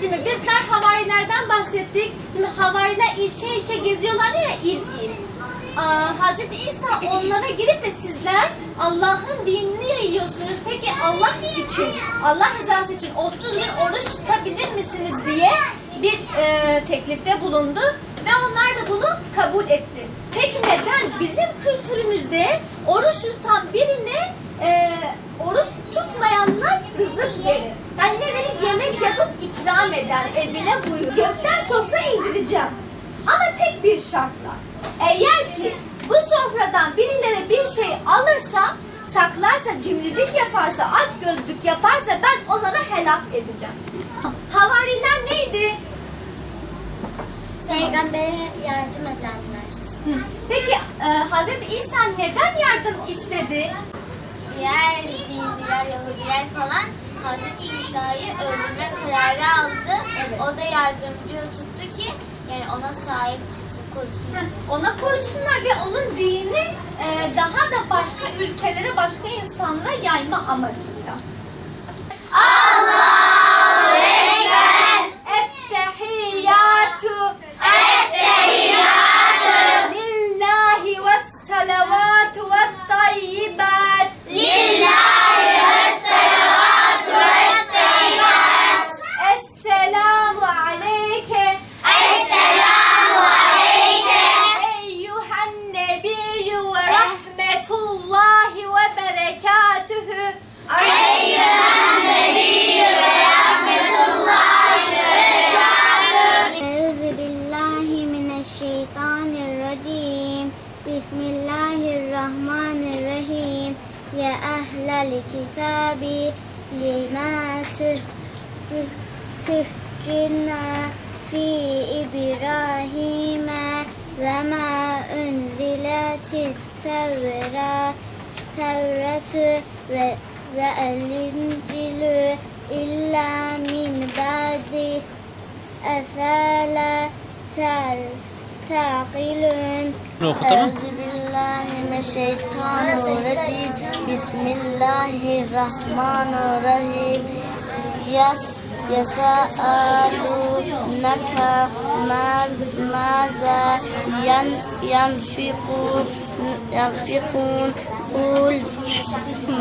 Şimdi bizler havarilerden bahsettik. Şimdi havariler ilçe ilçe geziyorlar ya, il il. Hazreti İsa onlara girip de sizler Allah'ın dinini yayıyorsunuz. Peki Allah için, Allah rızası için 30 gün oruç tutabilir misiniz diye bir teklifte bulundu. Ve onlar da bunu kabul etti. Peki neden bizim kültürümüzde oruç tutan birine oruç tutmayanlar rızık verir? Yani ne verir? Yemek yapıp ikram eder, evine buyur. Gökten sofra indireceğim. Ama tek bir şartla. Eğer ki bu sofradan birileri bir şey alırsa, saklarsa, cimrilik yaparsa, aç gözlük yaparsa ben onlara helak edeceğim. Havariler neydi? Peygamber'e yardım edenler. Peki Hazreti İsa neden yardım istedi? Diğer dinler, Yahudiler falan Hazreti İsa'yı öldürme kararı aldı. Evet. O da yardımcı tuttu ki yani ona sahip çıksın, korusun. Ona korusunlar ve onun dini daha da başka ülkelere, başka insanlara yayma amacıyla. Allahu Ekber. Ettehiyyatu. Ettehiyyatu. Lillahi ve salavatu ve tayyibat. Lillahi ve salavatu ve tayyibat. Esselamu aleyke. Esselamu aleyke. Eyyühen nebiyyü ve rahmetullahi ve berekatühü. Eyyühen nebiyyü ve rahmetullahi ve berekatühü. Euzu billahi mineşşeytanirracim. Bismillahirrahmanirrahim. Ya ehlel kitabi lima tuhcuna fi İbrahim'e ve ma unziletit Tevratü ve el-İncilü illa min ba'di efela ta'qilun. Euzubillahimineşşeytanirracim. Bismillahirrahmanirrahim. Yesâlûneke mâzâ yanfikûn kul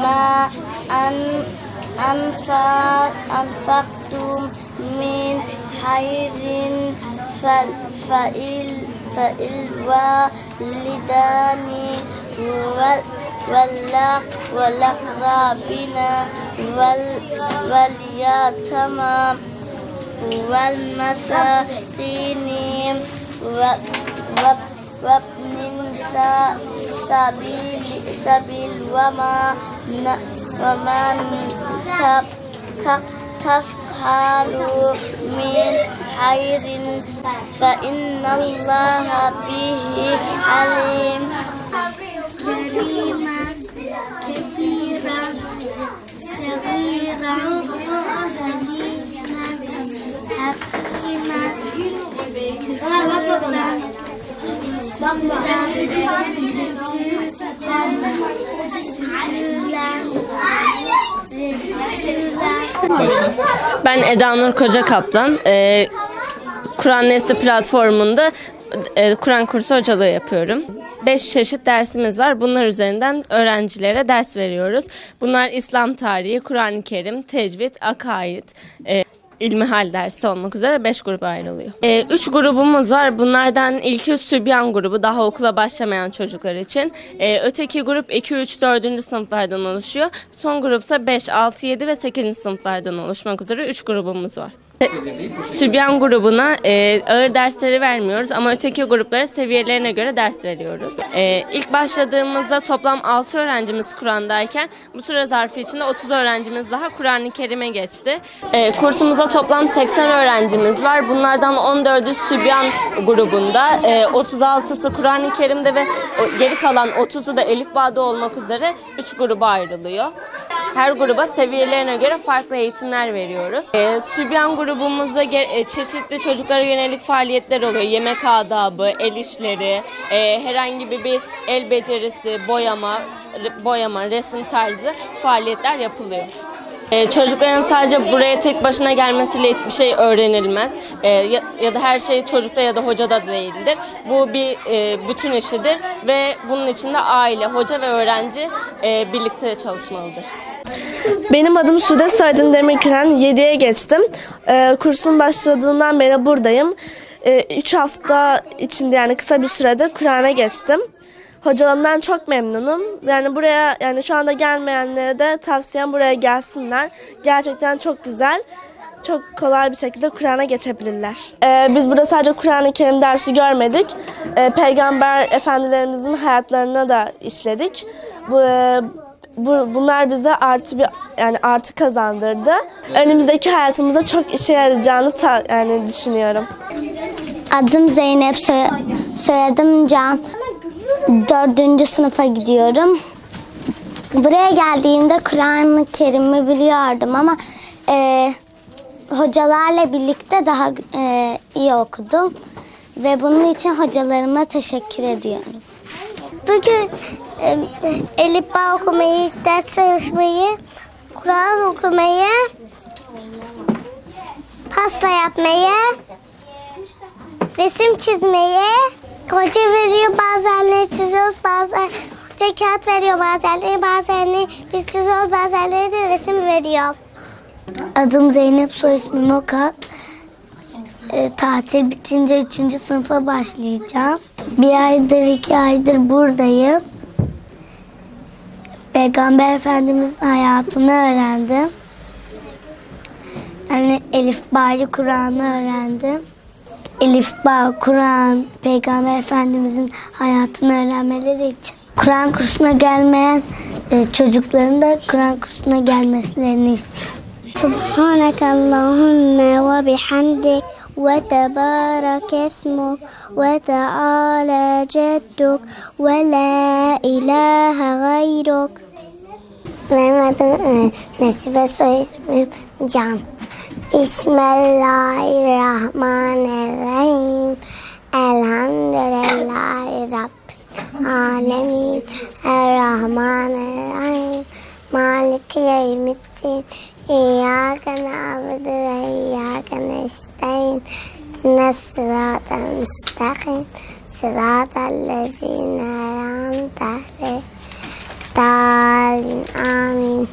ma anfaktum min hayrin فالوالدان والأقربين واليتامى والمساكين وابن السبيل وما تفعلوا من خير فإن الله به عليم. كريما كثيرا صغيرا حكيما Ben Eda Nur Koca Kaplan. Kur'an Nesli platformunda Kur'an kursu hocalığı yapıyorum. 5 çeşit dersimiz var. Bunlar üzerinden öğrencilere ders veriyoruz. Bunlar İslam tarihi, Kur'an-ı Kerim, tecvid, akaid, İlmihal dersi olmak üzere 5 gruba ayrılıyor. 3 grubumuz var. Bunlardan ilki Sübyan grubu, daha okula başlamayan çocuklar için. Öteki grup 2, 3, 4. sınıflardan oluşuyor. Son grupsa 5, 6, 7 ve 8. sınıflardan oluşmak üzere 3 grubumuz var. Sübyan grubuna ağır dersleri vermiyoruz ama öteki gruplara seviyelerine göre ders veriyoruz. İlk başladığımızda toplam 6 öğrencimiz Kur'an'dayken bu süre zarfı içinde 30 öğrencimiz daha Kur'an-ı Kerim'e geçti. Kursumuzda toplam 80 öğrencimiz var. Bunlardan 14'ü Sübyan grubunda, 36'sı Kur'an-ı Kerim'de ve geri kalan 30'u da Elifba'da olmak üzere 3 gruba ayrılıyor. Her gruba seviyelerine göre farklı eğitimler veriyoruz. Sübyan grubumuzda çeşitli çocuklara yönelik faaliyetler oluyor. Yemek adabı, el işleri, herhangi bir el becerisi, boyama, resim tarzı faaliyetler yapılıyor. Çocukların sadece buraya tek başına gelmesiyle hiçbir şey öğrenilmez. Ya da her şey çocukta ya da hocada değildir. Bu bir bütün işidir ve bunun için de aile, hoca ve öğrenci birlikte çalışmalıdır. Benim adım Sude, soyadım Demirkıran. 7'ye geçtim. Kursun başladığından beri buradayım. 3 hafta içinde, yani kısa bir sürede Kur'an'a geçtim. Hocalarımdan çok memnunum. Yani buraya, yani şu anda gelmeyenlere de tavsiyem buraya gelsinler. Gerçekten çok güzel. Çok kolay bir şekilde Kur'an'a geçebilirler. Biz burada sadece Kur'an-ı Kerim dersi görmedik. Peygamber efendilerimizin hayatlarına da işledik. Bunlar bize artı kazandırdı. Önümüzdeki hayatımızda çok işe yarayacağını düşünüyorum. Adım Zeynep, soyadım Can. 4. sınıfa gidiyorum. Buraya geldiğimde Kur'an-ı Kerim'i biliyordum ama hocalarla birlikte daha iyi okudum. Ve bunun için hocalarıma teşekkür ediyorum. Bugün Elif Bağ okumayı, ders çalışmayı, Kur'an okumayı, pasta yapmayı, resim çizmeyi, hoca veriyor, bazenleri çiziyoruz, bazen hoca kağıt veriyor, bazenleri biz çiziyoruz, bazenleri de resim veriyor. Adım Zeynep, soy ismim Okan. Tatil bitince 3. sınıfa başlayacağım. 1 aydır, 2 aydır buradayım. Peygamber Efendimiz'in hayatını öğrendim. Yani Elif Bağ'ı, Kur'an'ı öğrendim. Elif Bağ, Kur'an, Peygamber Efendimiz'in hayatını öğrenmeleri için Kur'an kursuna gelmeyen çocukların da Kur'an kursuna gelmesini istiyorum. Subhanakallahümme ve bihamdik ve tebarek esmuk ve teala cedduk ve la ilahe gayruk. Benim adım Nesibe, soy ismim Can. Bismillahirrahmanirrahim. Elhamdülillahi Rabbil alemin. Errahmanirrahim. Maliki yevmiddin. İyyâke na'budu ve iyyâke nestaîn. Sıratal müstakim. Sıratallezîne en'amte aleyhim. Amin.